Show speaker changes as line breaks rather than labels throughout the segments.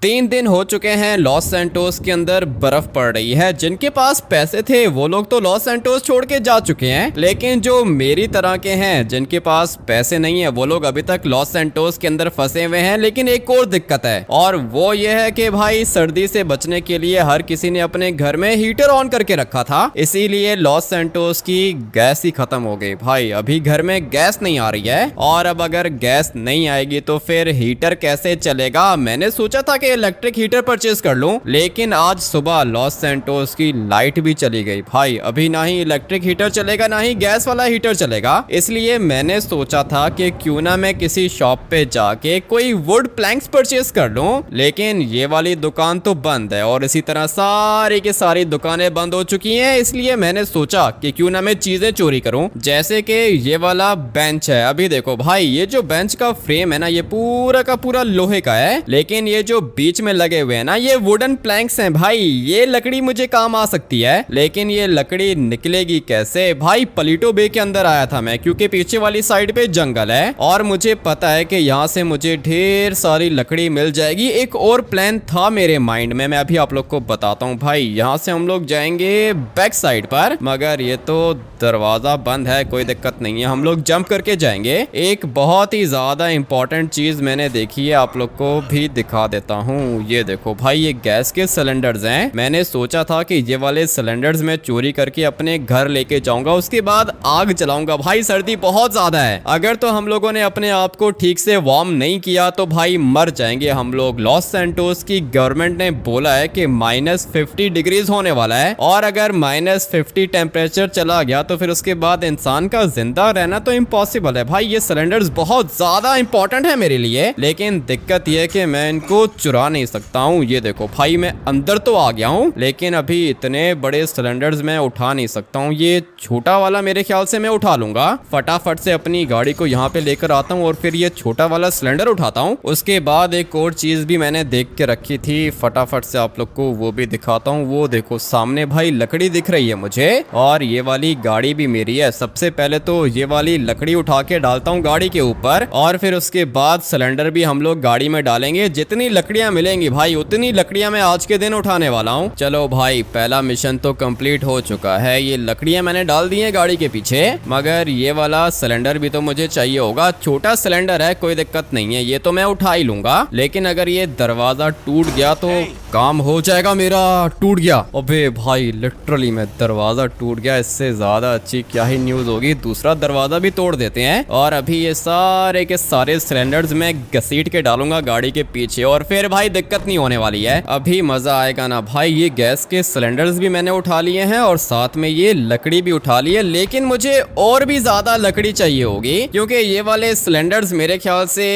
3 दिन हो चुके हैं लॉस सैंटोस के अंदर बर्फ पड़ रही है। जिनके पास पैसे थे वो लोग तो लॉस सैंटोस छोड़ के जा चुके हैं, लेकिन जो मेरी तरह के हैं जिनके पास पैसे नहीं है वो लोग अभी तक लॉस सैंटोस के अंदर फंसे हुए हैं। लेकिन एक और दिक्कत है और वो ये है कि भाई सर्दी से बचने के लिए हर किसी ने अपने घर में हीटर ऑन करके रखा था, इसीलिए लॉस सैंटोस की गैस ही खत्म हो गई। भाई अभी घर में गैस नहीं आ रही है और अब अगर गैस नहीं आएगी तो फिर हीटर कैसे चलेगा। मैंने सोचा था कि इलेक्ट्रिक हीटर परचेज कर लूं, लेकिन आज सुबह लॉस सैंटोस की लाइट भी चली गई। भाई अभी ना ही इलेक्ट्रिक हीटर चलेगा ना ही गैस वाला हीटर चलेगा, इसलिए मैंने सोचा था कि क्यों ना मैं किसी शॉप पे जाके कोई वुड प्लैंक्स परचेज कर लूं, लेकिन ये वाली दुकान तो बंद है और इसी तरह सारी की सारी दुकानें बंद हो चुकी हैं। इसलिए मैंने सोचा कि क्यों ना मैं चीजें चोरी करूं, जैसे कि ये वाला बेंच है। अभी देखो भाई ये जो बेंच का फ्रेम है ना ये पूरा का पूरा लोहे का है, लेकिन ये जो बीच में लगे हुए हैं ना ये वुडन प्लैंक्स हैं। भाई ये लकड़ी मुझे काम आ सकती है, लेकिन ये लकड़ी निकलेगी कैसे। भाई पलीटो बे के अंदर आया था मैं, क्योंकि पीछे वाली साइड पे जंगल है और मुझे पता है कि यहाँ से मुझे ढेर सारी लकड़ी मिल जाएगी। एक और प्लान था मेरे माइंड में, मैं अभी आप लोग को बताता हूँ। भाई यहाँ से हम लोग जाएंगे बैक साइड पर, मगर ये तो दरवाजा बंद है। कोई दिक्कत नहीं है, हम लोग जंप करके जाएंगे। एक बहुत ही ज्यादा इंपॉर्टेंट चीज मैंने देखी है, आप लोग को भी दिखा देता हूँ। ये देखो भाई ये गैस के सिलेंडर्स हैं। मैंने सोचा था कि ये वाले सिलेंडर्स मैं चोरी करके अपने घर लेके जाऊंगा, उसके बाद आग जलाऊंगा। भाई सर्दी बहुत ज्यादा है, अगर तो हम लोगों ने अपने आप को ठीक से वार्म नहीं किया तो भाई मर जाएंगे हम लोग। लॉस सैंटोस की गवर्नमेंट ने बोला है कि -50 डिग्रीज होने वाला है और अगर -50 टेम्परेचर चला गया तो फिर उसके बाद इंसान का जिंदा रहना तो इम्पॉसिबल है। भाई ये सिलेंडर्स बहुत ज्यादा इंपॉर्टेंट है मेरे लिए, लेकिन दिक्कत यह है कि मैं इनको चुरा नहीं सकता हूँ। ये देखो भाई मैं अंदर तो आ गया हूँ, लेकिन अभी इतने बड़े सिलेंडर्स मैं उठा नहीं सकता हूँ। ये छोटा वाला मेरे ख्याल से मैं उठा लूंगा। फटाफट से अपनी गाड़ी को यहाँ पे लेकर आता हूँ और फिर ये छोटा वाला सिलेंडर उठाता हूँ। उसके बाद एक और चीज भी मैंने देख के रखी थी, फटाफट से आप लोग को वो भी दिखाता हूँ। वो देखो सामने भाई लकड़ी दिख रही है मुझे और ये वाली गाड़ी भी मेरी है। सबसे पहले तो ये वाली लकड़ी उठा के डालता हूँ गाड़ी के ऊपर और फिर उसके बाद सिलेंडर भी हम लोग गाड़ी में डालेंगे। जितनी लकड़ियां मिलेंगी भाई उतनी लकड़ियां मैं आज के दिन उठाने वाला हूँ। चलो भाई पहला मिशन तो कंप्लीट हो चुका है। ये लकड़ियां मैंने डाल दी हैं गाड़ी के पीछे, मगर ये वाला सिलेंडर भी तो मुझे चाहिए होगा। छोटा सिलेंडर है, कोई दिक्कत नहीं है, ये तो मैं उठा ही लूंगा। लेकिन अगर ये दरवाजा टूट गया तो काम हो जाएगा मेरा। टूट गया, अबे भाई लिटरली में दरवाजा टूट गया। इससे ज्यादा अच्छी क्या ही न्यूज होगी। दूसरा दरवाजा भी तोड़ देते हैं और अभी ये सारे के सारे सिलेंडर्स मैं घसीट के डालूंगा गाड़ी के पीछे और फिर भाई दिक्कत नहीं होने वाली है। अभी मजा आएगा ना भाई। ये गैस के सिलेंडर्स भी मैंने उठा लिए हैं और साथ में ये लकड़ी भी उठा ली है, लेकिन मुझे और भी ज्यादा लकड़ी चाहिए होगी, क्योंकि ये वाले सिलेंडर्स मेरे ख्याल से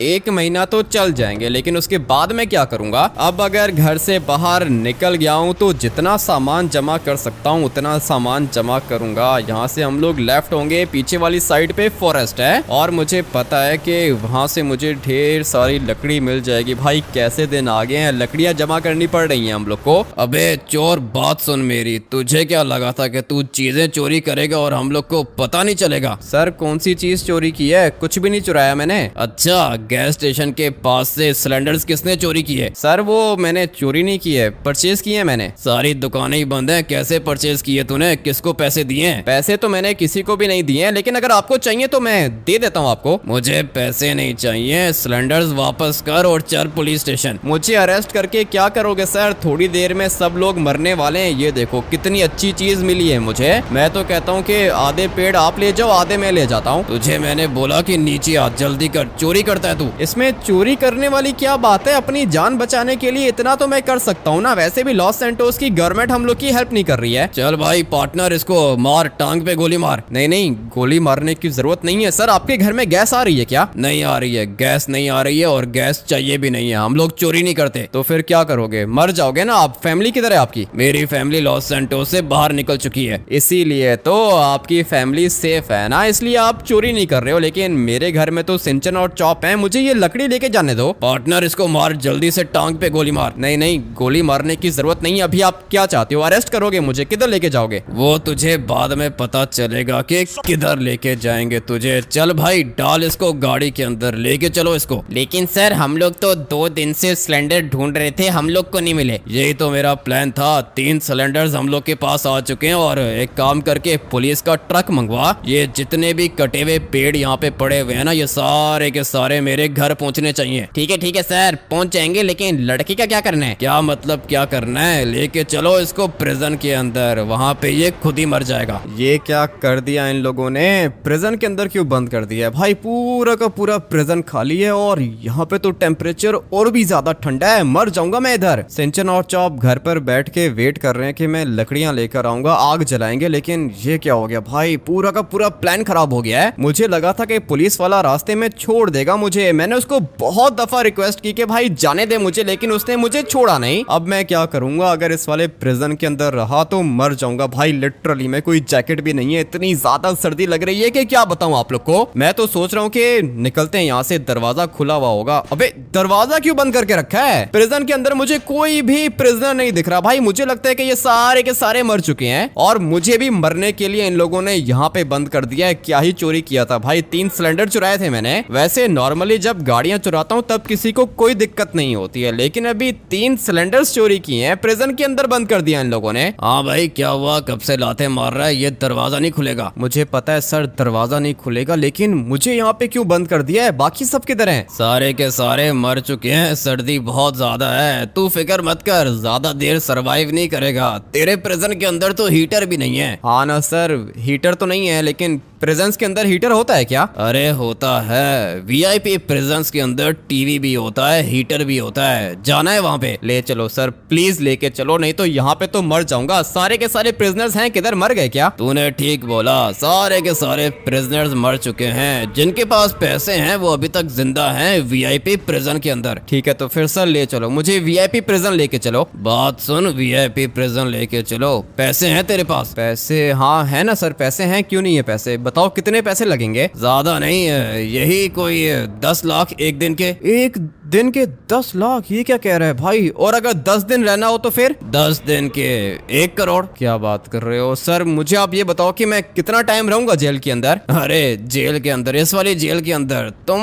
1 महीना तो चल जाएंगे। लेकिन उसके बाद मैं क्या करूंगा। अब अगर घर से बाहर निकल गया हूँ तो जितना सामान जमा कर सकता हूँ उतना सामान जमा करूंगा। यहाँ से हम लोग लेफ्ट होंगे, पीछे वाली साइड पे फॉरेस्ट है और मुझे पता है कि वहां से मुझे ढेर सारी लकड़ी मिल जाएगी। भाई कैसे दिन आ गए हैं, लकड़ियां जमा करनी पड़ रही हैं हम लोग को। अबे चोर बात सुन मेरी, तुझे क्या लगा था कि तू चीजें चोरी करेगा और हम लोग को पता नहीं चलेगा। सर कौन सी चीज चोरी की है, कुछ भी नहीं चुराया मैंने। अच्छा गैस स्टेशन के पास से सिलेंडर्स किसने चोरी किए। सर वो मैंने चोरी नहीं की है, परचेज किए हैं मैंने। सारी दुकानें ही बंद है, कैसे परचेज किए तूने, किसको पैसे दिए हैं। पैसे तो मैंने किसी को भी नहीं दिए हैं, लेकिन अगर आपको चाहिए तो मैं दे देता हूँ आपको। मुझे पैसे नहीं चाहिए, सिलेंडर्स वापस कर और चल पुलिस स्टेशन। मुझे अरेस्ट करके क्या करोगे सर, थोड़ी देर में सब लोग मरने वाले हैं। ये देखो कितनी अच्छी चीज मिली है मुझे। मैं तो कहता हूँ कि आधे पेड़ आप ले जाओ, आधे मैं ले जाता हूँ। तुझे मैंने बोला कि नीचे आ, जल्दी कर, चोरी करता है तू। इसमें चोरी करने वाली क्या बात है, अपनी जान बचाने के लिए इतना तो मैं कर सकता हूँ ना। वैसे भी लॉस सैंटोस की गवर्नमेंट हम लोग की हेल्प नहीं कर रही है। चल भाई पार्टनर इसको मार, टांग पे गोली मार। नहीं नहीं गोली मारने की जरूरत नहीं है। सर आपके घर में गैस आ रही है क्या। नहीं आ रही है, गैस नहीं आ रही है और गैस चाहिए भी नहीं है। हम लोग चोरी नहीं करते। तो फिर क्या करोगे, मर जाओगे ना आप। फैमिली किधर है आपकी। मेरी फैमिली लॉस सैंटोस से बाहर निकल चुकी है, इसीलिए तो आपकी फैमिली सेफ है ना, इसलिए आप चोरी नहीं कर रहे हो। लेकिन मेरे घर में तो सिंचन और चॉप है, मुझे ये लकड़ी लेके जाने दो। पार्टनर इसको मार, जल्दी से टांग पे गोली मार। नहीं नहीं गोली मारने की जरूरत नहीं है। अभी आप क्या चाहते हो, अरेस्ट करोगे मुझे, किधर लेके जाओगे। वो तुझे बाद में पता चलेगा कि किधर लेके जाएंगे तुझे। चल भाई डाल इसको गाड़ी के अंदर, लेके चलो इसको। लेकिन सर हम लोग तो 2 दिन दिन से सिलेंडर ढूंढ रहे थे, हम लोग को नहीं मिले। यही तो मेरा प्लान था। 3 सिलेंडर्स हम लोग के पास आ चुके हैं और एक काम करके पुलिस का ट्रक मंगवा, ये जितने भी कटे हुए पेड़ यहाँ पे पड़े हुए हैं ना, ये सारे के सारे मेरे घर पहुँचने चाहिए। ठीक है सर, पहुँच जाएंगे, लेकिन लड़के का क्या करना है? क्या मतलब क्या करना है? लेके चलो इसको प्रिजन के अंदर, वहाँ पे ये खुद ही मर जाएगा। ये क्या कर दिया इन लोगों ने? प्रिजन के अंदर क्यों बंद कर दिया भाई? पूरा का पूरा प्रिजन खाली है और यहाँ पे तो टेम्परेचर और भी ज्यादा ठंडा है, मर जाऊंगा मैं इधर। सिंचन और चॉप घर पर बैठ के वेट कर रहे हैं कि मैं लकड़ियां लेकर आऊंगा, आग जलाएंगे, लेकिन ये क्या हो गया भाई? पूरा का पूरा प्लान खराब हो गया है। मुझे लगा था कि पुलिस वाला रास्ते में छोड़ देगा मुझे, मैंने उसको बहुत दफा रिक्वेस्ट की कि भाई जाने दे मुझे, लेकिन उसने मुझे छोड़ा नहीं। अब मैं क्या करूंगा? अगर इस वाले प्रिजन के अंदर रहा तो मर जाऊंगा भाई, लिटरली। मैं कोई जैकेट भी नहीं है, इतनी ज्यादा सर्दी लग रही है कि क्या बताऊं आप लोग को। मैं तो सोच रहा हूँ कि निकलते हैं यहाँ से, दरवाजा खुला हुआ होगा। अबे दरवाजा क्यों बंद करके रखा है? प्रिजन के अंदर मुझे कोई भी प्रिजनर नहीं दिख रहा भाई। मुझे लगता है कि ये सारे के सारे मर चुके हैं और मुझे भी मरने के लिए इन लोगों ने यहाँ पे बंद कर दिया है। क्या ही चोरी किया था भाई, 3 सिलेंडर चुराए थे मैंने। वैसे नॉर्मली जब गाड़ियां चुराता हूँ तब किसी को कोई दिक्कत नहीं होती है, लेकिन अभी 3 सिलेंडर चोरी किए हैं, प्रिजन के अंदर बंद कर दिया इन लोगों ने। हाँ भाई क्या हुआ? कब से लाते मार रहा है? ये दरवाजा नहीं खुलेगा। मुझे पता है सर दरवाजा नहीं खुलेगा, लेकिन मुझे यहाँ पे क्यों बंद कर दिया है? बाकी सब किधर हैं? सारे के सारे मर चुके हैं, सर्दी बहुत ज्यादा है, तू फिक्र मत कर, ज्यादा देर सरवाइव नहीं करेगा। तेरे प्रिजन के अंदर तो हीटर भी नहीं है। हाँ ना सर, हीटर तो नहीं है, लेकिन प्रिजन्स के अंदर हीटर होता है क्या? अरे होता है, वीआईपी प्रिजन्स के अंदर टीवी भी होता है, हीटर भी होता है। जाना है वहाँ पे? ले चलो सर, प्लीज लेके चलो, नहीं तो यहाँ पे तो मर जाऊंगा। सारे के सारे प्रिजनर्स हैं किधर? मर गए क्या? तूने ठीक बोला, सारे के सारे प्रिजनर्स मर चुके हैं। जिनके पास पैसे हैं वो अभी तक जिंदा हैं वीआईपी प्रिजन के अंदर। ठीक है तो फिर सर ले चलो, मुझे वीआईपी प्रिजन लेके चलो। बात सुन, वीआईपी प्रिजन लेके चलो। पैसे हैं तेरे पास? पैसे हाँ है ना सर, पैसे हैं, क्यों नहीं है पैसे? बताओ कितने पैसे लगेंगे? ज्यादा नहीं है, यही कोई 10 लाख एक दिन के। एक दिन के 10 लाख? ये क्या कह रहा है भाई? और अगर 10 दिन रहना हो तो फिर? 10 दिन के 1 करोड़। क्या बात कर रहे हो सर? मुझे आप ये बताओ कि मैं कितना टाइम रहूंगा जेल के अंदर? अरे जेल के अंदर, इस वाली जेल के अंदर तुम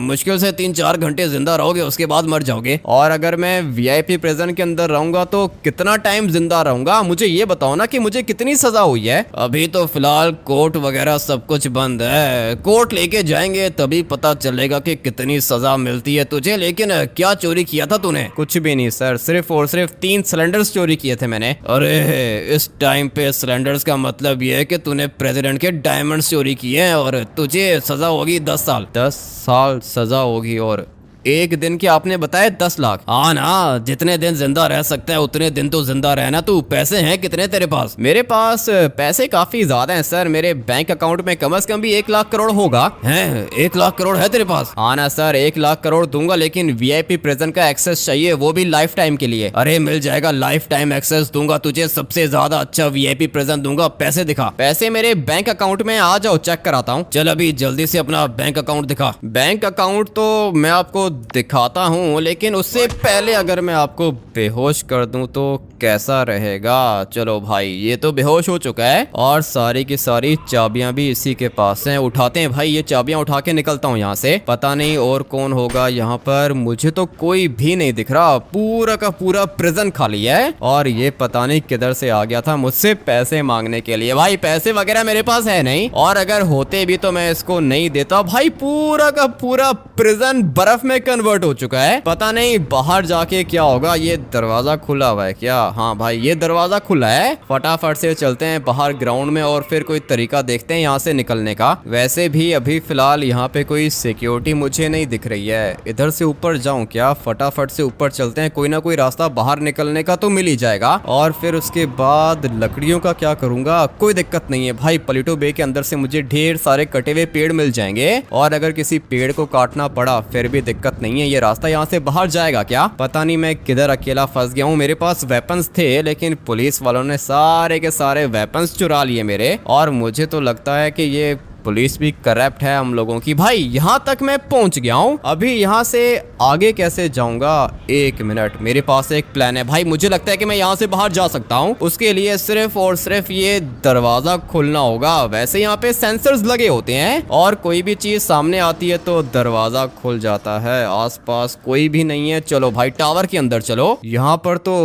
मुश्किल से 3-4 घंटे जिंदा रहोगे, उसके बाद मर जाओगे। और अगर मैं वीआईपी प्रिजन के अंदर रहूंगा तो कितना टाइम जिंदा रहूंगा? मुझे ये बताओ ना कि मुझे कितनी सजा हुई है। अभी तो फिलहाल कोर्ट वगैरह सब कुछ बंद है, कोर्ट लेके जाएंगे तभी पता चलेगा कि कितनी सजा मिलती है तुझे। लेकिन क्या चोरी किया था तूने? कुछ भी नहीं सर, सिर्फ और सिर्फ 3 सिलेंडर्स चोरी किए थे मैंने। अरे इस टाइम पे सिलेंडर्स का मतलब ये है कि तूने प्रेसिडेंट के डायमंड्स चोरी किए हैं और तुझे सजा होगी 10 साल। 10 साल सजा होगी और एक दिन के आपने बताया 10 लाख? हाँ ना, जितने दिन जिंदा रह सकता है उतने दिन तो जिंदा रहना। तू पैसे हैं कितने तेरे पास? मेरे पास पैसे काफी ज्यादा हैं सर, मेरे बैंक अकाउंट में कम से कम भी 1 लाख करोड़ होगा। हैं 1 लाख करोड़ है तेरे पास? हाँ ना सर, 1 लाख करोड़ दूंगा, लेकिन वीआईपी प्रिजन का एक्सेस चाहिए, वो भी लाइफ टाइम के लिए। अरे मिल जाएगा, लाइफ टाइम एक्सेस दूंगा तुझे, सबसे ज्यादा अच्छा वीआईपी प्रिजन दूंगा। पैसे दिखा। पैसे मेरे बैंक अकाउंट में, आ जाओ चेक कराता हूँ। चल अभी जल्दी से अपना बैंक अकाउंट दिखा। बैंक अकाउंट तो मैं आपको दिखाता हूँ, लेकिन उससे पहले अगर मैं आपको बेहोश कर दूं तो कैसा रहेगा? चलो भाई, ये तो बेहोश हो चुका है और सारी की सारी चाबियां भी इसी के पास हैं। उठाते हैं भाई, ये चाबियां उठा के निकलता हूँ यहाँ से। पता नहीं और कौन होगा यहाँ पर, मुझे तो कोई भी नहीं दिख रहा। पूरा का पूरा प्रिजन खाली है और ये पता नहीं किधर से आ गया था मुझसे पैसे मांगने के लिए। भाई पैसे वगैरह मेरे पास है नहीं, और अगर होते भी तो मैं इसको नहीं देता। भाई पूरा का पूरा प्रिजन बर्फ में कन्वर्ट हो चुका है। पता नहीं बाहर जाके क्या होगा। ये दरवाजा खुला हुआ है क्या? हाँ भाई ये दरवाजा खुला है। फटाफट से चलते हैं बाहर ग्राउंड में और फिर कोई तरीका देखते हैं यहाँ से निकलने का। वैसे भी अभी फिलहाल यहाँ पे कोई सिक्योरिटी मुझे नहीं दिख रही है। इधर से ऊपर जाऊं क्या? फटाफट से ऊपर चलते हैं, कोई ना कोई रास्ता बाहर निकलने का तो मिल ही जाएगा। और फिर उसके बाद लकड़ियों का क्या करूंगा? कोई दिक्कत नहीं है भाई, पलीटो बे के अंदर से मुझे ढेर सारे कटे हुए पेड़ मिल जाएंगे। और अगर किसी पेड़ को काटना पड़ा फिर भी दिक्कत नहीं है। ये रास्ता यहाँ से बाहर जाएगा क्या? पता नहीं मैं किधर अकेला फंस गया हूँ। मेरे पास वेपन्स थे, लेकिन पुलिस वालों ने सारे के सारे वेपन्स चुरा लिए मेरे। और मुझे तो लगता है कि ये पुलिस भी करप्ट है हम लोगों की। भाई यहाँ तक मैं पहुंच गया हूँ, अभी यहाँ से आगे कैसे जाऊंगा? एक मिनट, मेरे पास एक प्लान है भाई। मुझे लगता है कि मैं यहाँ से बाहर जा सकता हूँ। उसके लिए सिर्फ और सिर्फ ये दरवाजा खोलना होगा। वैसे यहाँ पे सेंसर्स लगे होते हैं और कोई भी चीज सामने आती है तो दरवाजा खुल जाता है। आसपास कोई भी नहीं है। चलो भाई टावर के अंदर चलो। यहाँ पर तो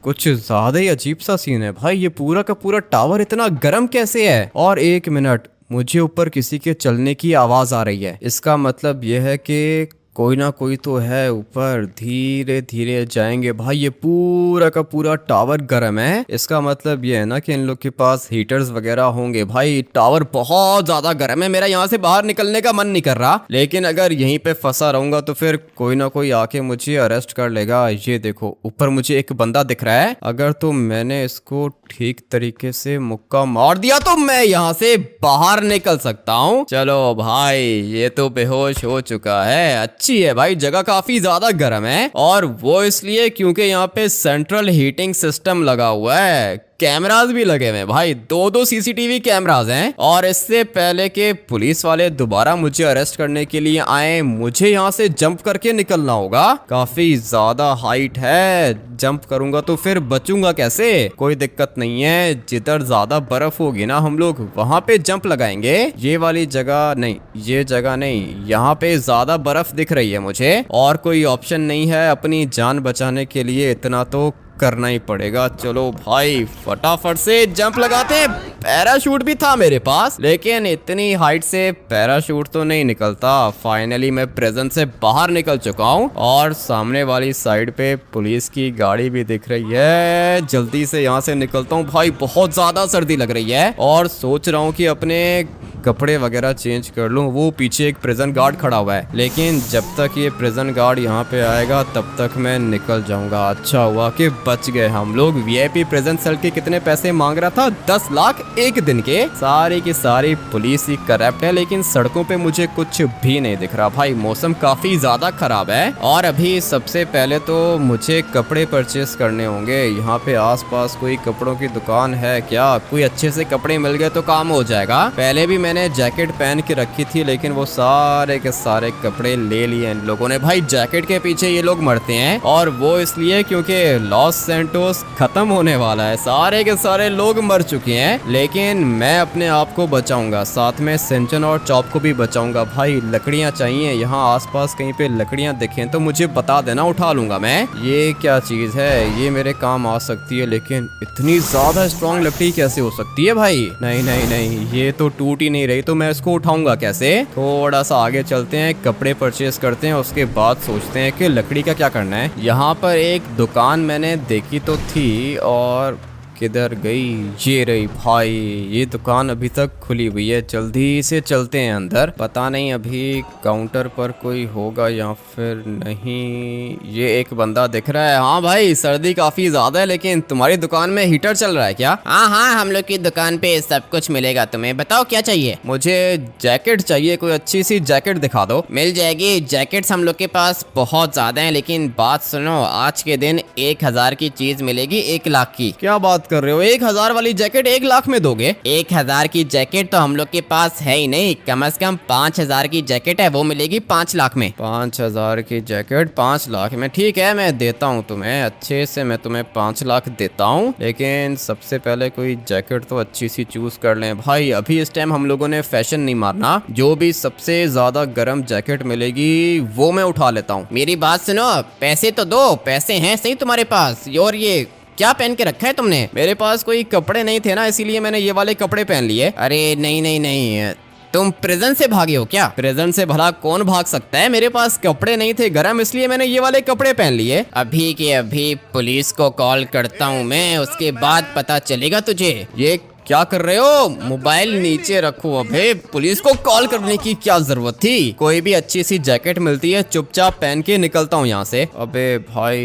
कुछ ज्यादा ही अजीब सा सीन है भाई। ये पूरा का पूरा टावर इतना गर्म कैसे है? और एक मिनट, मुझे ऊपर किसी के चलने की आवाज आ रही है। इसका मतलब यह है कि कोई ना कोई तो है ऊपर। धीरे धीरे जाएंगे भाई। ये पूरा का पूरा टावर गर्म है। इसका मतलब ये है ना कि इन लोग के पास हीटर्स वगैरह होंगे। भाई टावर बहुत ज्यादा गर्म है। मेरा यहाँ से बाहर निकलने का मन नहीं कर रहा, लेकिन अगर यहीं पे फंसा रहूंगा तो फिर कोई ना कोई आके मुझे अरेस्ट कर लेगा। ये देखो ऊपर मुझे एक बंदा दिख रहा है। अगर तो मैंने इसको ठीक तरीके से मुक्का मार दिया तो मैं यहाँ से बाहर निकल सकता हूँ। चलो भाई, ये तो बेहोश हो चुका है। अच्छी है भाई, जगह काफी ज्यादा गर्म है और वो इसलिए क्योंकि यहाँ पे सेंट्रल हीटिंग सिस्टम लगा हुआ है। कैमरास भी लगे हुए हैं भाई, दो सीसीटीवी कैमरास हैं। और इससे पहले कि पुलिस वाले दोबारा मुझे अरेस्ट करने के लिए आए, मुझे यहाँ से जंप करके निकलना होगा। काफी ज्यादा हाइट है, जंप करूंगा तो फिर बचूंगा कैसे? कोई दिक्कत नहीं है, जिधर ज्यादा बर्फ होगी ना हम लोग वहां पे जंप लगाएंगे। ये वाली जगह नहीं, ये जगह नहीं, यहाँ पे ज्यादा बर्फ दिख रही है मुझे और कोई ऑप्शन नहीं है। अपनी जान बचाने के लिए इतना तो करना ही पड़ेगा। चलो भाई फटाफट से जंप लगाते हैं। पैराशूट भी था मेरे पास, लेकिन इतनी हाइट से पैराशूट तो नहीं निकलता। फाइनली मैं प्रिजन से बाहर निकल चुका हूँ और सामने वाली साइड पे पुलिस की गाड़ी भी दिख रही है। जल्दी से यहाँ से निकलता हूँ भाई, बहुत ज्यादा सर्दी लग रही है और सोच रहा हूँ कि अपने कपड़े वगैरह चेंज कर लूं। वो पीछे एक प्रिजन गार्ड खड़ा हुआ है, लेकिन जब तक ये प्रिजन गार्ड यहाँ पे आएगा तब तक मैं निकल जाऊंगा। अच्छा हुआ कि बच गए हम लोग। वीआईपी प्रिजन सेल के कितने पैसे मांग रहा था? 10 लाख एक दिन के। सारी की सारी पुलिस ही करप्ट है, लेकिन सड़कों पे मुझे कुछ भी नहीं दिख रहा भाई। मौसम काफी ज्यादा खराब है और अभी सबसे पहले तो मुझे कपड़े परचेस करने होंगे। यहाँ पे आसपास कोई कपड़ों की दुकान है क्या? कोई अच्छे से कपड़े मिल गए तो काम हो जाएगा। पहले भी मैंने जैकेट पहन के रखी थी, लेकिन वो सारे के सारे कपड़े ले लिए इन लोगों ने। भाई जैकेट के पीछे ये लोग मरते हैं और वो इसलिए क्योंकि लॉस सैंटोस खत्म होने वाला है। सारे के सारे लोग मर चुके हैं, लेकिन मैं अपने आप को बचाऊंगा, साथ में सिंचन और चॉप को भी बचाऊंगा। भाई लकड़ियां चाहिए, यहाँ आसपास कहीं पे लकड़ियां दिखें तो मुझे बता देना, उठा लूंगा मैं। ये क्या चीज है? ये मेरे काम आ सकती है, लेकिन इतनी ज्यादा स्ट्रॉन्ग लकड़ी कैसे हो सकती है भाई? नहीं नहीं नहीं, ये तो टूट ही नहीं रही, तो मैं इसको उठाऊंगा कैसे? थोड़ा सा आगे चलते हैं, कपड़े परचेस करते हैं, उसके बाद सोचते हैं कि लकड़ी का क्या करना है। यहाँ पर एक दुकान मैंने देखी तो थी और किधर गई? ये रही भाई, ये दुकान अभी तक खुली हुई है। जल्दी से चलते हैं अंदर। पता नहीं अभी काउंटर पर कोई होगा या फिर नहीं। ये एक बंदा दिख रहा है। हाँ भाई, सर्दी काफी ज्यादा है, लेकिन तुम्हारी दुकान में हीटर चल रहा है क्या?
हाँ हाँ, हम लोग की दुकान पे सब कुछ मिलेगा। तुम्हें बताओ क्या चाहिए?
मुझे जैकेट चाहिए, कोई अच्छी सी जैकेट दिखा दो।
मिल जाएगी। जैकेट्स हम लोग के पास बहुत ज्यादा हैं, लेकिन बात सुनो, आज के दिन 1000 की चीज मिलेगी 1 लाख की।
क्या बात कर रहे हो? 1000 वाली जैकेट 1 लाख में दोगे?
1000 की जैकेट तो हम लोग के पास है ही नहीं, कम से कम 5000 की जैकेट है, वो मिलेगी 5 लाख में।
5000 की जैकेट 5 लाख में? ठीक है, मैं देता हूँ तुम्हें, अच्छे से मैं तुम्हें 5 लाख देता हूँ, लेकिन सबसे पहले कोई जैकेट तो अच्छी सी चूज कर लें भाई। अभी इस टाइम हम लोगों ने फैशन नहीं मारना। जो भी सबसे ज्यादा गर्म जैकेट मिलेगी वो मैं उठा लेता हूँ।
मेरी बात सुनो, पैसे तो दो। पैसे हैं सही तुम्हारे पास? और ये क्या पहन के रखा है तुमने?
मेरे पास कोई कपड़े नहीं थे ना, इसीलिए मैंने ये वाले कपड़े पहन लिए।
अरे नहीं नहीं नहीं, तुम प्रिजन से भागे हो क्या?
प्रिजन से भला कौन भाग सकता है? मेरे पास कपड़े नहीं थे गरम, इसलिए मैंने ये वाले कपड़े पहन लिए।
अभी के अभी पुलिस को कॉल करता हूँ मैं, उसके बाद पता चलेगा तुझे।
ये क्या कर रहे हो? मोबाइल नीचे रखो। अबे पुलिस को कॉल करने की क्या जरूरत थी? कोई भी अच्छी सी जैकेट मिलती है चुपचाप पहन के निकलता हूँ यहाँ से। अबे भाई,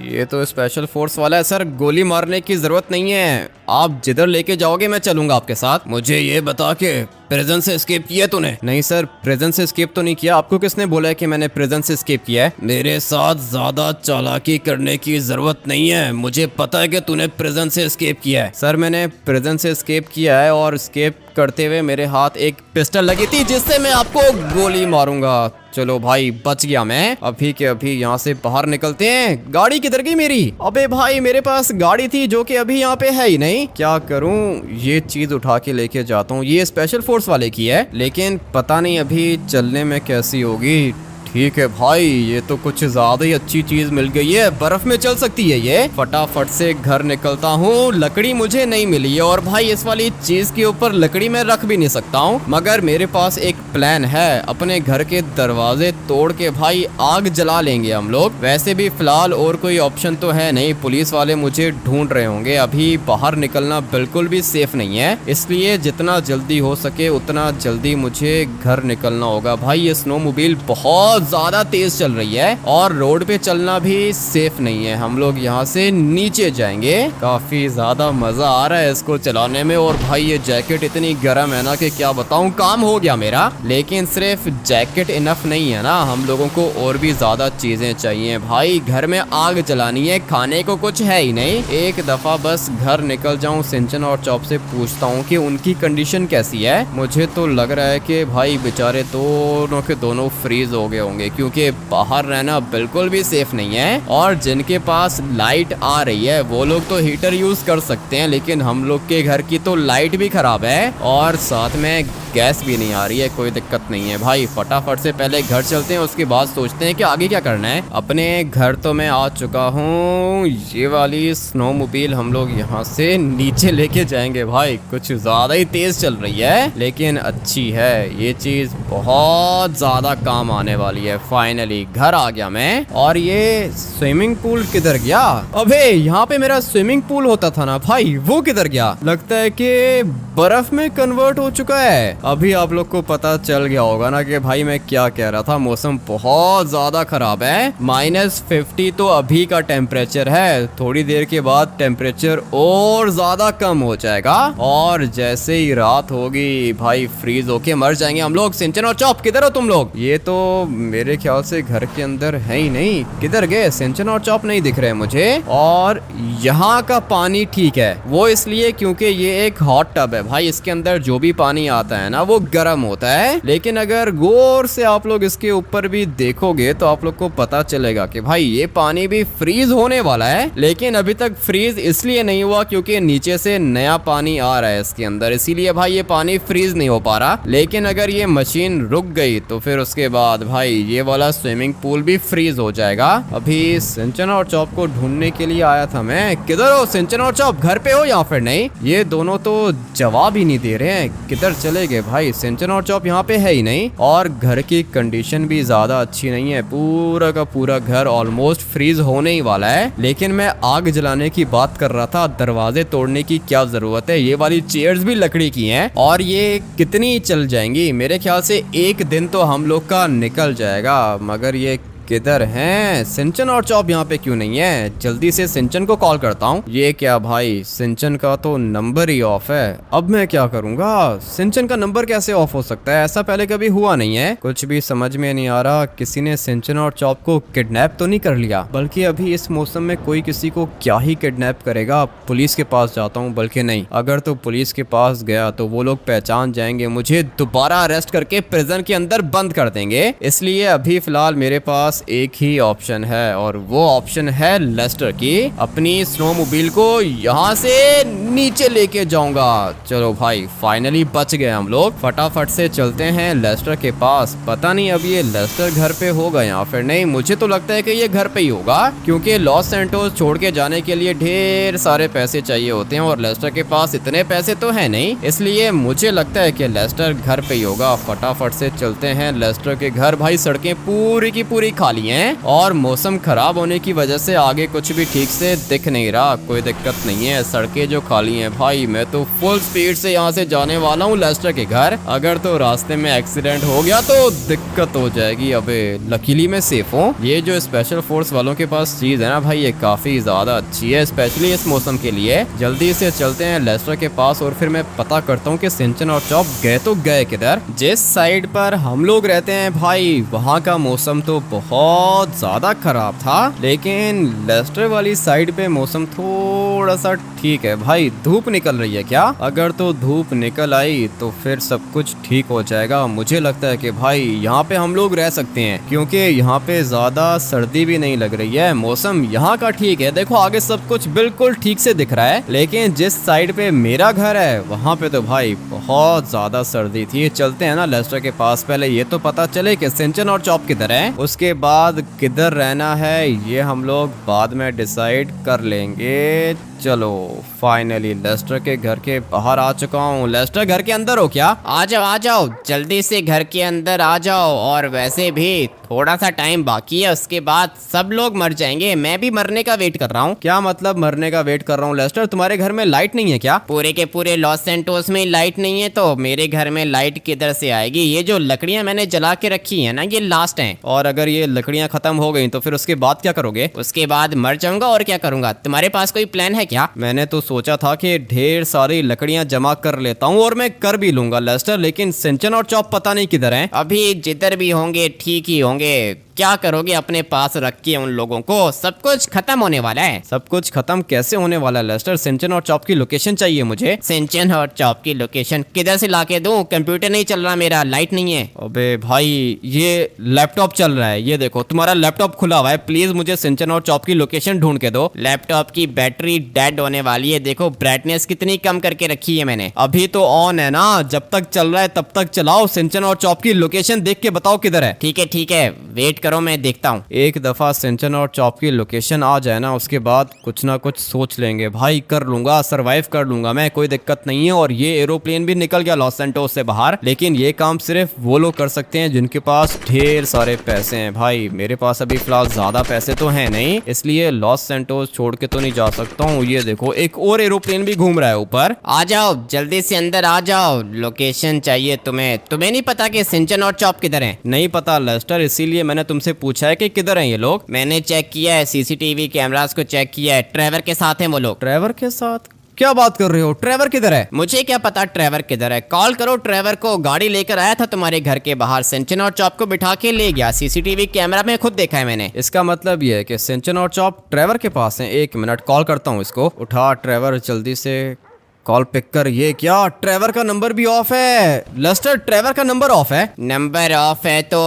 ये तो स्पेशल फोर्स वाला है। सर गोली मारने की जरूरत नहीं है, आप जिधर लेके जाओगे मैं चलूंगा आपके साथ। मुझे ये बता के प्रिजन से एस्केप किया तूने? नहीं सर, प्रिजन से एस्केप तो नहीं किया। आपको किसने बोला है कि मैंने प्रिजन से एस्केप किया है? मेरे साथ ज्यादा चालाकी करने की जरूरत नहीं है, मुझे पता है कि तूने प्रिजन से एस्केप किया है। सर मैंने प्रिजन से एस्केप किया है और एस्केप करते हुए मेरे हाथ एक पिस्टल लगी थी जिससे मैं आपको गोली मारूंगा। चलो भाई बच गया मैं। अभी के अभी यहाँ से बाहर निकलते हैं। गाड़ी किधर गई मेरी? अबे भाई मेरे पास गाड़ी थी जो कि अभी यहाँ पे है ही नहीं। क्या करूँ, ये चीज उठा के लेके जाता हूँ। ये स्पेशल फोर्स वाले की है लेकिन पता नहीं अभी चलने में कैसी होगी। ठीक है भाई, ये तो कुछ ज्यादा ही अच्छी चीज मिल गई है, बर्फ में चल सकती है ये। फटाफट से घर निकलता हूँ। लकड़ी मुझे नहीं मिली है और भाई इस वाली चीज के ऊपर लकड़ी मैं रख भी नहीं सकता हूँ, मगर मेरे पास एक प्लान है। अपने घर के दरवाजे तोड़ के भाई आग जला लेंगे हम लोग। वैसे भी फिलहाल और कोई ऑप्शन तो है नहीं, पुलिस वाले मुझे ढूंढ रहे होंगे। अभी बाहर निकलना बिल्कुल भी सेफ नहीं है, इसलिए जितना जल्दी हो सके उतना जल्दी मुझे घर निकलना होगा। भाई ये स्नोमोबाइल बहुत ज्यादा तेज चल रही है और रोड पे चलना भी सेफ नहीं है। हम लोग यहाँ से नीचे जाएंगे। काफी ज्यादा मजा आ रहा है इसको चलाने में। और भाई ये जैकेट इतनी गर्म है ना कि क्या बताऊं, काम हो गया मेरा। लेकिन सिर्फ जैकेट इनफ नहीं है ना, हम लोगों को और भी ज्यादा चीजें चाहिए। भाई घर में आग जलानी है, खाने को कुछ है ही नहीं। एक दफा बस घर निकल जाऊं, सिंचन और चॉप से पूछता हूँ कि उनकी कंडीशन कैसी है। मुझे तो लग रहा है कि भाई बेचारे दोनों के दोनों फ्रीज हो गए होंगे, क्योंकि बाहर रहना बिल्कुल भी सेफ नहीं है। और जिनके पास लाइट आ रही है वो लोग तो हीटर यूज कर सकते हैं, लेकिन हम लोग के घर की तो लाइट भी खराब है और साथ में गैस भी नहीं आ रही है। कोई दिक्कत नहीं है भाई, फटाफट से पहले घर चलते हैं, उसके बाद सोचते हैं कि आगे क्या करना है। अपने घर तो मैं आ चुका हूँ। ये वाली स्नोमोबाइल हम लोग यहाँ से नीचे लेके जाएंगे। भाई कुछ ज्यादा ही तेज चल रही है लेकिन अच्छी है, ये चीज बहुत ज्यादा काम आने वाली है। फाइनली घर आ गया मैं। और ये स्विमिंग पूल किधर गया? अबे यहाँ पे मेरा स्विमिंग पूल होता था ना भाई, वो किधर गया? लगता है कि बर्फ में कन्वर्ट हो चुका है। अभी आप लोग को पता चल गया होगा ना कि भाई मैं क्या कह रहा था। मौसम बहुत ज्यादा खराब है, -50 तो अभी का टेम्परेचर है। थोड़ी देर के बाद टेम्परेचर और ज्यादा कम हो जाएगा और जैसे ही रात होगी भाई फ्रीज होके मर जाएंगे हम लोग। सिंचन और चॉप किधर हो तुम लोग? ये तो मेरे ख्याल से घर के अंदर है ही नहीं। किधर गए? सिंचन और चॉप नहीं दिख रहे मुझे। और यहाँ का पानी ठीक है, वो इसलिए क्योंकि ये एक हॉट टब है भाई, इसके अंदर जो भी पानी आता है ना वो गर्म होता है। लेकिन अगर गौर से आप लोग इसके ऊपर भी देखोगे तो आप लोग को पता चलेगा कि भाई ये पानी भी फ्रीज होने वाला है। लेकिन अभी तक फ्रीज इसलिए नहीं हुआ क्योंकि नीचे से नया पानी आ रहा है इसके अंदर, इसीलिए भाई ये पानी फ्रीज नहीं हो पा रहा। लेकिन अगर ये मशीन रुक गई तो फिर उसके बाद भाई ये वाला स्विमिंग पूल भी फ्रीज हो जाएगा। अभी सिंचन और चॉप को ढूंढने के लिए आया था मैं। किधर हो सिंचन और चॉप? घर पे हो या फिर नहीं? ये दोनों तो जवाब ही नहीं दे रहे हैं। किधर चले गए भाई? सिंचन और चॉप यहाँ पे है ही नहीं और घर की कंडीशन भी ज्यादा अच्छी नहीं है। पूरा का पूरा घर ऑलमोस्ट फ्रीज होने ही वाला है। लेकिन मैं आग जलाने की बात कर रहा था, दरवाजे तोड़ने की क्या जरूरत है? ये वाली चेयर्स भी लकड़ी की हैं और ये कितनी चल जाएंगी? मेरे ख्याल से एक दिन तो हम लोग का निकल जाएगा। मगर ये किधर हैं? सिंचन और चॉप यहाँ पे क्यों नहीं है? जल्दी से सिंचन को कॉल करता हूँ। ये क्या भाई, सिंचन का तो नंबर ही ऑफ है। अब मैं क्या करूँगा? सिंचन का नंबर कैसे ऑफ हो सकता है? ऐसा पहले कभी हुआ नहीं है। कुछ भी समझ में नहीं आ रहा। किसी ने सिंचन और चॉप को किडनैप तो नहीं कर लिया? बल्कि अभी इस मौसम में कोई किसी को क्या ही किडनैप करेगा। पुलिस के पास जाता हूँ। बल्कि नहीं, अगर तो पुलिस के पास गया तो वो लोग पहचान जाएंगे, मुझे दोबारा अरेस्ट करके प्रिजन के अंदर बंद कर देंगे। इसलिए अभी फिलहाल मेरे पास एक ही ऑप्शन है और वो ऑप्शन है लेस्टर की। अपनी स्नोमोबाइल को यहाँ से नीचे लेके जाऊंगा। चलो भाई फाइनली बच गए हम लोग। फटाफट से चलते हैं लेस्टर के पास। पता नहीं अब ये लेस्टर घर पे होगा या फिर नहीं। मुझे तो लगता है कि ये घर पे ही होगा, क्योंकि लॉस सैंटोस छोड़ के जाने के लिए ढेर सारे पैसे चाहिए होते हैं और लेस्टर के पास इतने पैसे तो है नहीं। इसलिए मुझे लगता है कि लेस्टर घर पे ही होगा। फटाफट से चलते हैं लेस्टर के घर। भाई सड़कें पूरी की पूरी खाली हैं और मौसम खराब होने की वजह से आगे कुछ भी ठीक से दिख नहीं रहा। कोई दिक्कत नहीं है, सड़कें जो खाली हैं भाई, मैं तो फुल स्पीड से यहाँ से जाने वाला हूँ लेस्टर के घर। अगर तो रास्ते में एक्सीडेंट हो गया तो दिक्कत हो जाएगी। अबे लकीली मैं सेफ हूँ। ये जो स्पेशल फोर्स वालों के पास चीज है ना भाई, ये काफी ज्यादा अच्छी है, स्पेशली इस मौसम के लिए। जल्दी से चलते हैं लेस्टर के पास और फिर मैं पता करता हूँ कि सिंचन और चॉप गए तो गए किधर। जिस साइड पर हम लोग रहते हैं भाई, वहाँ का मौसम तो बहुत ज्यादा खराब था, लेकिन लेस्टर वाली साइड पे मौसम थोड़ा सा ठीक है भाई। धूप निकल रही है क्या? अगर तो धूप निकल आई तो फिर सब कुछ ठीक हो जाएगा। मुझे लगता है कि भाई यहाँ पे हम लोग रह सकते हैं, क्योंकि यहाँ पे ज्यादा सर्दी भी नहीं लग रही है। मौसम यहाँ का ठीक है, देखो आगे सब कुछ बिल्कुल ठीक से दिख रहा है। लेकिन जिस साइड पे मेरा घर है वहाँ पे तो भाई बहुत ज्यादा सर्दी थी। चलते हैं ना लेस्टर के पास, पहले ये तो पता चले कि सिंचन और चॉप किधर है, उसके बाद किधर रहना है ये हम लोग बाद में डिसाइड कर लेंगे। चलो फाइनली लेस्टर के घर के बाहर आ चुका हूँ। लेस्टर घर के अंदर हो क्या?
आ जाओ, जल्दी से घर के अंदर आ जाओ। और वैसे भी थोड़ा सा टाइम बाकी है, उसके बाद सब लोग मर जाएंगे। मैं भी मरने का वेट कर रहा हूँ।
क्या मतलब मरने का वेट कर रहा हूँ? लेस्टर तुम्हारे घर में लाइट नहीं है क्या?
पूरे के पूरे लॉस सैंटोस में लाइट नहीं है तो मेरे घर में लाइट किधर से आएगी? ये जो लकड़ियां मैंने जला के रखी है ना, ये लास्ट हैं।
और अगर ये लकड़ियां खत्म हो गई तो फिर उसके बाद क्या करोगे?
उसके बाद मर जाऊंगा और क्या करूंगा। तुम्हारे पास कोई प्लान है क्या?
मैंने तो सोचा था कि ढेर सारी लकड़ियां जमा कर लेता हूँ, और मैं कर भी लूंगा लेस्टर, लेकिन सिंचन और चॉप पता नहीं किधर हैं।
अभी जिधर भी होंगे ठीक ही होंगे। क्या करोगे अपने पास रख के उन लोगों को? सब कुछ खत्म होने वाला है।
सब कुछ खत्म कैसे होने वाला है लेस्टर? सिंचन और चॉप की लोकेशन चाहिए मुझे।
सिंचन और चॉप की लोकेशन किधर से लाके दूं? कंप्यूटर नहीं चल रहा मेरा, लाइट नहीं है।
अबे भाई ये लैपटॉप चल रहा है, ये देखो तुम्हारा लैपटॉप खुला हुआ है। प्लीज मुझे सिंचन और चॉप की लोकेशन ढूंढ के दो।
लैपटॉप की बैटरी डेड होने वाली है, देखो ब्राइटनेस कितनी कम करके रखी है मैंने।
अभी तो ऑन है ना, जब तक चल रहा है तब तक चलाओ। सिंचन और चॉप की लोकेशन देख के बताओ किधर है।
ठीक है, वेट करो, मैं देखता हूँ।
एक दफा सिंचन और चॉप की लोकेशन आ जाए ना, उसके बाद कुछ ना कुछ सोच लेंगे भाई। कर लूंगा, सरवाइव कर लूंगा मैं, कोई दिक्कत नहीं है। और ये एरोप्लेन भी निकल गया लॉस सैंटोस से बाहर, लेकिन ये काम सिर्फ वो लोग कर सकते हैं जिनके पास ढेर सारे पैसे हैं। भाई मेरे पास अभी फिलहाल ज्यादा पैसे तो हैं नहीं, इसलिए लॉस सैंटोस छोड़ के तो नहीं जा सकता हूँ। ये देखो एक और एरोप्लेन भी घूम रहा है ऊपर।
आ जाओ, जल्दी से अंदर आ जाओ। लोकेशन चाहिए तुम्हें नहीं पता कि सिंचन और चॉप किधर हैं?
नहीं पता लेस्टर, इसीलिए मैंने तुमसे पूछा है कि किधर हैं ये लोग।
मैंने चेक किया है, सीसीटीवी कैमरास को चेक किया है। ट्रेवर के साथ हैं वो लोग।
ट्रेवर के साथ? क्या बात कर रहे हो? ट्रेवर किधर है?
मुझे क्या पता ट्रेवर किधर है। कॉल करो ट्रेवर को, गाड़ी लेकर आया था तुम्हारे घर के बाहर, सिंचन और चॉप को बिठा के ले गया। सीसीटीवी कैमरा में खुद देखा है मैंने।
इसका मतलब ये है कि सिंचन और चॉप ट्रेवर के पास हैं। एक मिनट कॉल करता हूँ इसको। उठा ट्रेवर, जल्दी से कॉल पिक कर। ये क्या, ट्रेवर का नंबर भी ऑफ है लेस्टर? ट्रेवर का नंबर ऑफ है?
नंबर ऑफ है तो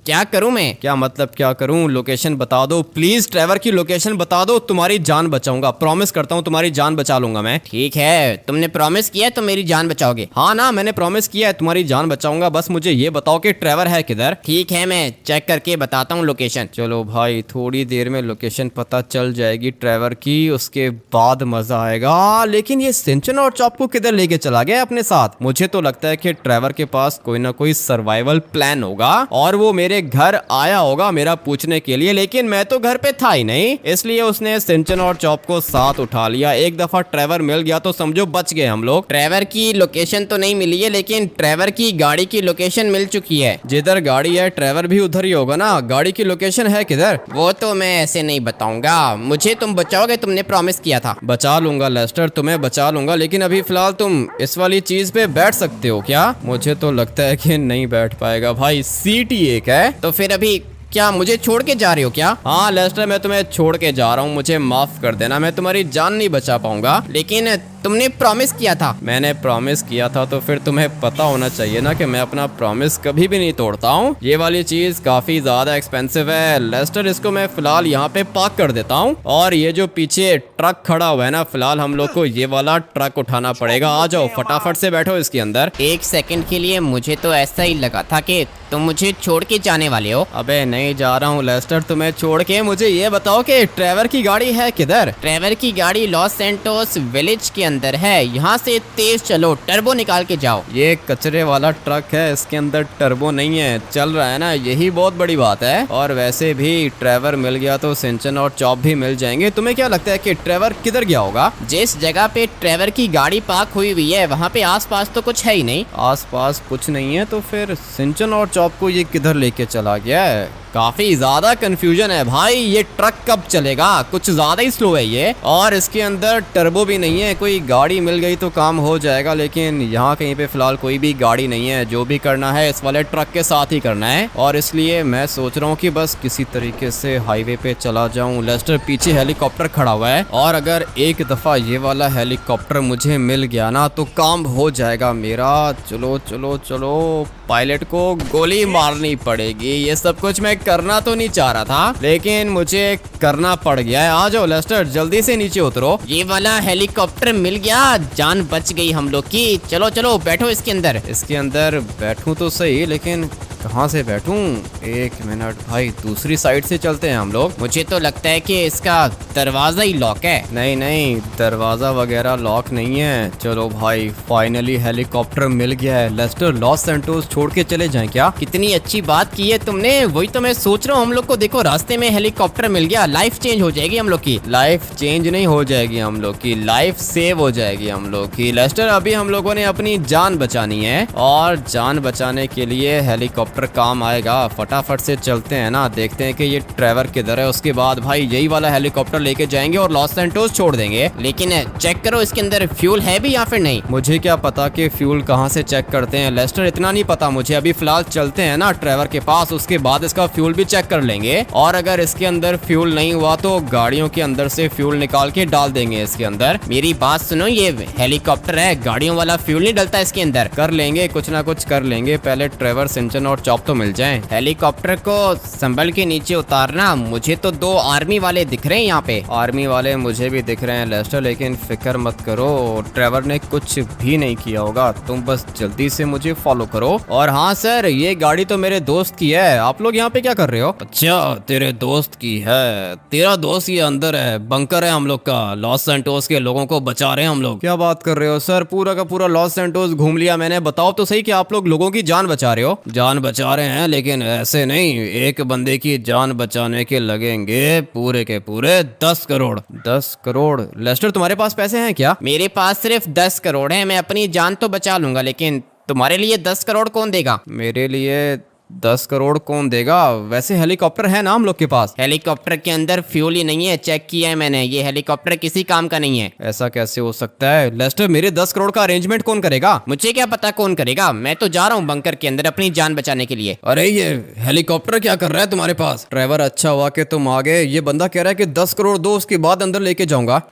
क्या करूं मैं?
क्या मतलब क्या करूं? लोकेशन बता दो प्लीज, ट्रेवर की लोकेशन बता दो। तुम्हारी जान बचाऊंगा, प्रॉमिस करता हूं तुम्हारी जान बचा लूंगा मैं।
ठीक है, तुमने प्रॉमिस किया तो मेरी जान बचाओगे?
हाँ ना, मैंने प्रॉमिस किया है तुम्हारी जान बचाऊंगा। बस मुझे ये बताओ कि ट्रेवर है किधर।
ठीक है, मैं चेक करके बताता हूँ लोकेशन।
चलो भाई, थोड़ी देर में लोकेशन पता चल जाएगी ट्रेवर की, उसके बाद मजा आएगा। लेकिन ये सिंचन और चॉप को किधर लेके चला गया अपने साथ? मुझे तो लगता है कि ट्रेवर के पास कोई ना कोई सर्वाइवल प्लान होगा और वो मेरे घर आया होगा मेरा पूछने के लिए, लेकिन मैं तो घर पे था ही नहीं, इसलिए उसने सिंचन और चॉप को साथ उठा लिया। एक दफा ट्रेवर मिल गया तो समझो बच गए हम लोग।
ट्रेवर की लोकेशन तो नहीं मिली है, लेकिन ट्रेवर की गाड़ी की लोकेशन मिल चुकी है।
जिधर गाड़ी है ट्रेवर भी उधर ही होगा ना। गाड़ी की लोकेशन है किधर?
वो तो मैं ऐसे नहीं बताऊंगा। मुझे तुम बचाओगे, तुमने प्रॉमिस किया था।
बचा लूंगा लेस्टर, तुम्हें बचा लूंगा, लेकिन अभी फिलहाल तुम इस वाली चीज पे बैठ सकते हो क्या? मुझे तो लगता है कि नहीं बैठ पाएगा भाई, सीट ही एक है।
तो फिर अभी क्या मुझे छोड़ के जा रहे हो क्या?
हाँ लेस्टर, मैं तुम्हें छोड़ के जा रहा हूँ, मुझे माफ कर देना, मैं तुम्हारी जान नहीं बचा पाऊंगा।
लेकिन तुमने प्रॉमिस किया था।
मैंने प्रॉमिस किया था तो फिर तुम्हें पता होना चाहिए ना कि मैं अपना प्रॉमिस कभी भी नहीं तोड़ता हूँ। ये वाली चीज काफी ज्यादा एक्सपेंसिव है लेस्टर, इसको मैं फिलहाल यहाँ पे पार्क कर देता हूँ। और ये जो पीछे ट्रक खड़ा हुआ है ना, फिलहाल हम लोग को ये वाला ट्रक उठाना पड़ेगा। आ जाओ, फटाफट से बैठो इसके अंदर।
एक सेकंड के लिए मुझे तो ऐसा ही लगा था कि तुम मुझे छोड़ के जाने वाले हो?
अबे नहीं जा रहा हूँ लेस्टर तुम्हें छोड़ के। मुझे ये बताओ कि ट्रेवर की गाड़ी है किधर?
ट्रेवर की गाड़ी लॉस सैंटोस विलेज के अंदर है, यहाँ से तेज चलो, टर्बो निकाल के जाओ।
ये कचरे वाला ट्रक है, इसके अंदर टर्बो नहीं है, चल रहा है ना, यही बहुत बड़ी बात है। और वैसे भी ट्रेवर मिल गया तो सिंचन और चॉप भी मिल जाएंगे। तुम्हें क्या लगता है कि ट्रेवर किधर गया होगा?
जिस जगह पे ट्रेवर की गाड़ी पार्क हुई हुई है वहाँ पे आसपास तो कुछ है ही नहीं।
आसपास कुछ नहीं है तो फिर सिंचन और चॉप को ये किधर लेके चला गया है? काफी ज्यादा कंफ्यूजन है भाई। ये ट्रक कब चलेगा? कुछ ज्यादा ही स्लो है ये, और इसके अंदर टर्बो भी नहीं है। कोई गाड़ी मिल गई तो काम हो जाएगा, लेकिन यहाँ कहीं पे फिलहाल कोई भी गाड़ी नहीं है। जो भी करना है इस वाले ट्रक के साथ ही करना है, और इसलिए मैं सोच रहा हूँ कि बस किसी तरीके से हाईवे पे चला जाऊँ। लेस्टर पीछे हेलीकॉप्टर खड़ा हुआ है, और अगर एक दफा ये वाला हेलीकॉप्टर मुझे मिल गया ना तो काम हो जाएगा मेरा। चलो चलो चलो, पायलट को गोली मारनी पड़ेगी। ये सब कुछ मैं करना तो नहीं चाह रहा था, लेकिन मुझे करना पड़ गया है। आ जाओ लेस्टर, जल्दी से नीचे उतरो।
ये वाला हेलीकॉप्टर मिल गया, जान बच गई हम लोग की। चलो चलो बैठो इसके अंदर।
इसके अंदर बैठूं तो सही, लेकिन कहाँ से बैठूं? एक मिनट भाई, दूसरी साइड से चलते हैं हम लोग।
मुझे तो लगता है कि इसका दरवाजा ही लॉक है।
नहीं नहीं, दरवाजा वगैरह लॉक नहीं है। चलो भाई, फाइनली हेलीकॉप्टर मिल गया है। लेस्टर लॉस सैंटोस छोड़ के चले जाएं क्या?
कितनी अच्छी बात की है तुमने, वही तो मैं सोच रहा हूँ। हम लोग को देखो रास्ते में हेलीकॉप्टर मिल गया, लाइफ चेंज हो जाएगी हम लोग की।
लाइफ चेंज नहीं हो जाएगी हम लोग की, लाइफ सेव हो जाएगी हम लोग की। लेस्टर अभी हम लोगों ने अपनी जान बचानी है, और जान बचाने के लिए हेलीकॉप्टर काम आएगा। फटाफट से चलते हैं ना, देखते हैं कि ये ट्रेवर किधर है। उसके बाद भाई यही वाला हेलीकॉप्टर लेके जाएंगे और लॉस सैंटोस छोड़ देंगे।
लेकिन चेक करो इसके अंदर फ्यूल है भी या फिर नहीं।
मुझे क्या पता कि फ्यूल कहाँ से चेक करते हैं लेस्टर, इतना नहीं पता मुझे। अभी फिलहाल चलते हैं ना ट्रेवर के पास, उसके बाद इसका फ्यूल भी चेक कर लेंगे। और अगर इसके अंदर फ्यूल नहीं हुआ तो गाड़ियों के अंदर से फ्यूल निकाल के डाल देंगे इसके अंदर।
मेरी बात सुनो, ये हेलीकॉप्टर है, गाड़ियों वाला फ्यूल नहीं डलता इसके अंदर।
कर लेंगे, कुछ ना कुछ कर लेंगे। पहले ट्रेवर, सिंचन और चॉप तो मिल जाएं।
हेलीकॉप्टर को संभल के नीचे उतारना। मुझे तो 2 आर्मी वाले दिख रहे हैं यहाँ पे।
आर्मी वाले मुझे भी दिख रहे हैं लेस्टर, लेकिन फिक्र मत करो, ट्रेवर ने कुछ भी नहीं किया होगा। तुम बस जल्दी से मुझे फॉलो करो। और हाँ सर, ये गाड़ी तो मेरे दोस्त की है। आप लोग यहाँ पे क्या कर रहे हो? अच्छा, तेरे दोस्त की है। तेरा दोस्त ये अंदर है, बंकर है हम लोग का। लॉस सैंटोस के लोगों को बचा रहे हैं हम लोग। क्या बात कर रहे हो सर? पूरा का पूरा लॉस सैंटोस घूम लिया मैंने। बताओ तो सही कि आप लोग लोगों की जान बचा रहे हो? जान बचा रहे हैं, लेकिन ऐसे नहीं। एक बंदे की जान बचाने के लगेंगे पूरे के पूरे 10 करोड़। 10 करोड़? लेस्टर तुम्हारे पास पैसे हैं क्या?
मेरे पास सिर्फ 10 करोड़ है। मैं अपनी जान तो बचा लूंगा, लेकिन तुम्हारे लिए 10 करोड़ कौन देगा?
मेरे लिए 10 करोड़ कौन देगा? वैसे हेलीकॉप्टर है ना हम लोग के पास।
हेलीकॉप्टर के अंदर फ्यूल ही नहीं है, चेक किया है मैंने। ये हेलीकॉप्टर किसी काम का नहीं है।
ऐसा कैसे हो सकता है? लेस्टर, मेरे 10 करोड़ का अरेंजमेंट कौन करेगा?
मुझे क्या पता कौन करेगा, मैं तो जा रहा हूँ बंकर के अंदर अपनी जान बचाने के लिए।
अरे ये हेलीकॉप्टर क्या कर रहा है तुम्हारे पास? ड्राइवर, अच्छा हुआ कि तुम आ गए। ये बंदा कह रहा है कि 10 करोड़ दो, उसके बाद अंदर लेके जाऊंगा।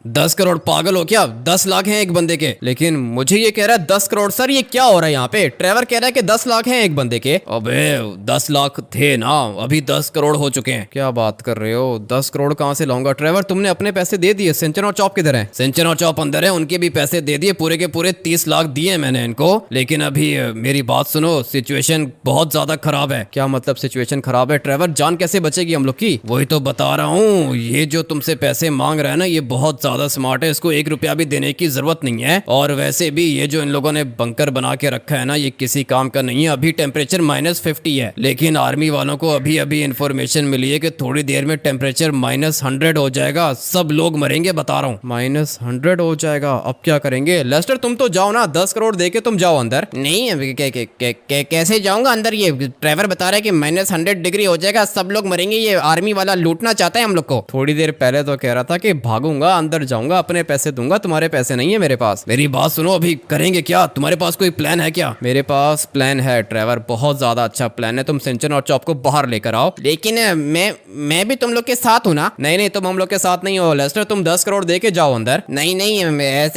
10 करोड़? पागल हो क्या? 10 लाख हैं एक बंदे के। लेकिन मुझे ये कह रहा है 10 करोड़। सर ये क्या हो रहा है यहाँ पे? ट्रेवर कह रहा है कि 10 लाख हैं एक बंदे के। अबे 10 लाख थे ना, अभी 10 करोड़ हो चुके हैं। क्या बात कर रहे हो? 10 करोड़ कहाँ से लाऊंगा? ट्रेवर, तुमने अपने पैसे दे दिए? सिंचन और चॉप किधर हैं? सिंचन और चॉप अंदर है, उनके भी पैसे दे दिए। पूरे के पूरे 30 लाख दिए मैंने इनको। लेकिन अभी मेरी बात सुनो, सिचुएशन बहुत ज्यादा खराब है। क्या मतलब सिचुएशन खराब है? ट्रेवर, जान कैसे बचेगी हम लोग की? वही तो बता रहा हूँ। ये जो तुमसे पैसे मांग रहा है ना, ये बहुत ज्यादा स्मार्ट है। इसको 1 रुपया भी देने की जरूरत नहीं है। और वैसे भी ये जो इन लोगों ने बंकर बना के रखा है ना, ये किसी काम का नहीं है। अभी टेम्परेचर -50 है, लेकिन आर्मी वालों को अभी अभी इंफॉर्मेशन मिली है कि थोड़ी देर में टेम्परेचर -100 हो जाएगा। सब लोग मरेंगे, बता रहा हूँ। -100 हो जाएगा? अब क्या करेंगे? लेस्टर, तुम तो जाओ ना, 10 करोड़ दे के तुम जाओ अंदर।
नहीं, कैसे जाऊंगा अंदर? ये ड्राइवर बता रहा है कि -100 डिग्री हो जाएगा, सब लोग मरेंगे। ये आर्मी वाला लूटना चाहता है हम लोग को।
थोड़ी देर पहले तो कह रहा था कि भागूंगा, अंदर जाऊंगा, अपने पैसे दूंगा। तुम्हारे पैसे नहीं है मेरे पास। मेरी बात सुनो, अभी करेंगे क्या? तुम्हारे पास कोई प्लान है क्या? मेरे पास प्लान है ट्रेवर, बहुत ज्यादा अच्छा प्लान है। तुम सिंचन और चॉप को बाहर लेकर आओ।
लेकिन मैं भी तुम लोग के साथ हूँ ना।
नहीं नहीं, तुम हम लोग के साथ नहीं हो लेस्टर। तुम 10 करोड़ दे के जाओ अंदर।
नहीं नहीं,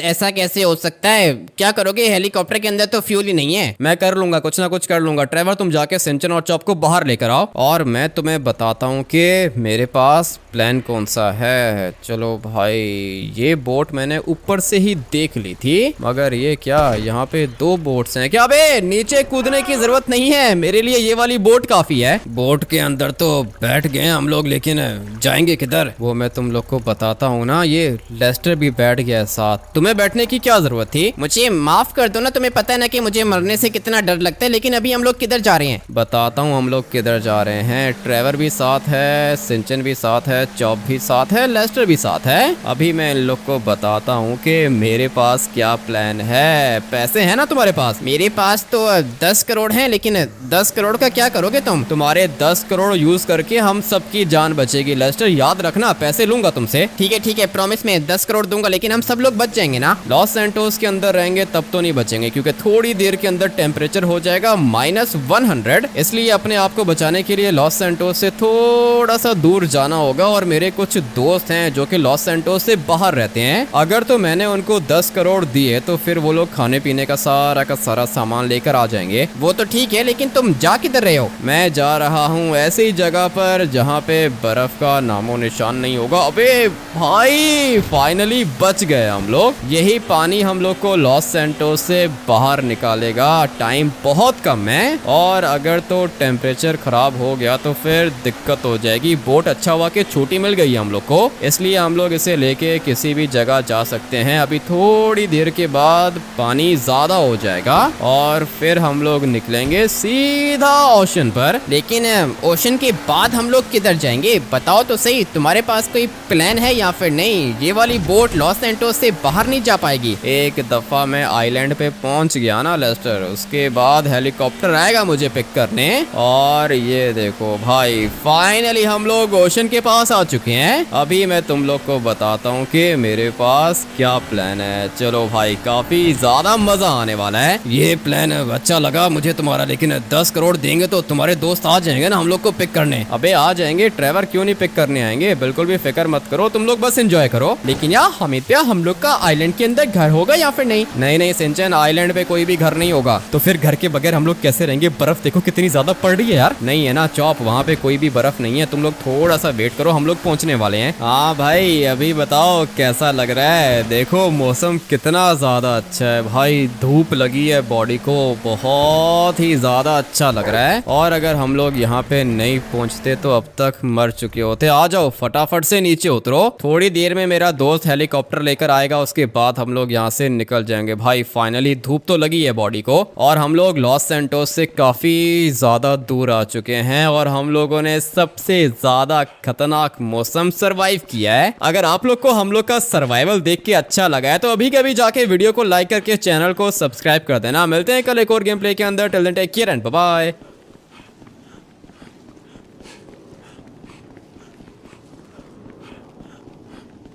ऐसा कैसे हो सकता है? क्या करोगे? हेलीकॉप्टर के अंदर तो फ्यूल ही नहीं है।
मैं कर लूंगा, कुछ ना कुछ कर लूंगा। ट्रेवर, तुम जाके सिंचन और चॉप को बाहर लेकर आओ, और मैं तुम्हें बताता हूँ कि मेरे पास प्लान कौन सा है। चलो भाई, ये बोट मैंने ऊपर से ही देख ली थी, मगर ये क्या यहाँ पे 2 बोट्स हैं क्या? बे नीचे कूदने की जरूरत नहीं है, मेरे लिए ये वाली बोट काफी है। बोट के अंदर तो बैठ गए हम लोग, लेकिन जाएंगे किधर वो मैं तुम लोग को बताता हूँ ना। ये लेस्टर भी बैठ गया है साथ, तुम्हें बैठने की क्या जरूरत थी?
मुझे माफ कर दो ना, तुम्हें पता है ना कि मुझे मरने से कितना डर लगता है। लेकिन अभी हम लोग किधर जा रहे हैं?
बताता हूँ हम लोग किधर जा रहे हैं। ट्रेवर भी साथ है, सिंचन भी साथ है, चॉप भी साथ है, लेस्टर भी साथ है। अभी मैं इन लोग को बताता हूँ कि मेरे पास क्या प्लान है। पैसे हैं ना तुम्हारे पास?
मेरे पास तो 10 करोड़ हैं, लेकिन 10 करोड़ का क्या करोगे तुम?
तुम्हारे 10 करोड़ यूज करके हम सबकी जान बचेगी लेस्टर, याद रखना। पैसे लूंगा तुमसे।
ठीक है, प्रॉमिस में 10 करोड़ दूंगा, लेकिन हम सब लोग बच जाएंगे ना?
लॉस सैंटोस के अंदर रहेंगे तब तो नहीं बचेंगे, क्योंकि थोड़ी देर के अंदर टेम्परेचर हो जाएगा -100। इसलिए अपने आप को बचाने के लिए लॉस सैंटोस से थोड़ा सा दूर जाना होगा। और मेरे कुछ दोस्त हैं जो कि लॉस सैंटोस से बाहर रहते हैं। अगर तो मैंने उनको 10 करोड़ दिए तो फिर वो लोग खाने पीने का सारा सामान लेकर आ जाएंगे।
वो तो ठीक है, लेकिन तुम जा किधर रहे हो?
मैं जा रहा हूँ ऐसी जगह पर जहाँ पे बर्फ का नामो निशान नहीं होगा। अबे भाई फाइनली बच गए हम लोग। यही पानी हम लोग को लॉस सैंटोस से बाहर निकालेगा। टाइम बहुत कम है, और अगर तो टेम्परेचर खराब हो गया तो फिर दिक्कत हो जाएगी। बोट अच्छा हुआ कि छोटी मिल गई हम लोग को, इसलिए हम लोग इसे लेके किसी भी जगह जा सकते हैं। अभी थोड़ी देर के बाद पानी ज्यादा हो जाएगा और फिर हम लोग निकलेंगे सीधा ओशन पर।
लेकिन ओशन के बाद हम लोग किधर जाएंगे? बताओ तो सही, तुम्हारे पास कोई प्लान है या फिर नहीं? ये वाली बोट लॉस सैंटोस से बाहर नहीं जा पाएगी।
एक दफा मैं आइलैंड पे पहुंच गया ना लेस्टर, उसके बाद हेलीकॉप्टर आएगा मुझे पिक करने। और ये देखो भाई फाइनली हम लोग ओशन के पास आ चुके हैं। अभी मैं तुम लोग को बताता हूँ कि मेरे पास क्या प्लान है। चलो भाई काफी ज्यादा मजा आने वाला है। ये प्लान अच्छा लगा मुझे तुम्हारा, लेकिन 10 करोड़ देंगे तो तुम्हारे दोस्त आ जाएंगे ना हम लोग को पिक करने? अबे आ जाएंगे, ट्रेवर क्यों नहीं पिक करने आएंगे? बिल्कुल भी फिक्र मत करो, तुम लोग बस एंजॉय करो।
लेकिन यार हमिद भैया, हम लोग का आइलैंड के अंदर घर होगा या फिर नहीं?
नहीं सिंचन, आइलैंड पे कोई भी घर नहीं होगा। तो फिर घर के बगैर हम लोग कैसे रहेंगे? बर्फ देखो कितनी ज्यादा पड़ रही है यार। नहीं है ना चॉप, वहाँ पे कोई भी बर्फ नहीं है। तुम लोग थोड़ा सा वेट करो, हम लोग पहुँचने वाले हैं। हाँ भाई अभी बताओ कैसा लग रहा है? देखो मौसम कितना ज्यादा अच्छा है भाई, धूप लगी है बॉडी को, बहुत ही ज्यादा अच्छा लग रहा है। और अगर हम लोग यहाँ पे नहीं पहुँचते तो अब तक मर चुके होते। आ जाओ फटाफट से नीचे उतरो, थोड़ी देर में मेरा दोस्त हेलीकॉप्टर लेकर आएगा, उसके बाद हम लोग यहाँ से निकल जाएंगे। भाई फाइनली धूप तो लगी है बॉडी को, और हम लोग लॉस सैंटोस से काफी ज्यादा दूर आ चुके हैं, और हम लोगों ने सबसे ज्यादा खतरनाक मौसम सरवाइव किया है। अगर आप लोग को हम लोग का सर्वाइवल देख के अच्छा लगा है तो अभी के अभी जाके वीडियो को लाइक करके चैनल को सब्सक्राइब कर देना। मिलते हैं कल एक और गेम प्ले के अंदर। Till then take care and bye bye.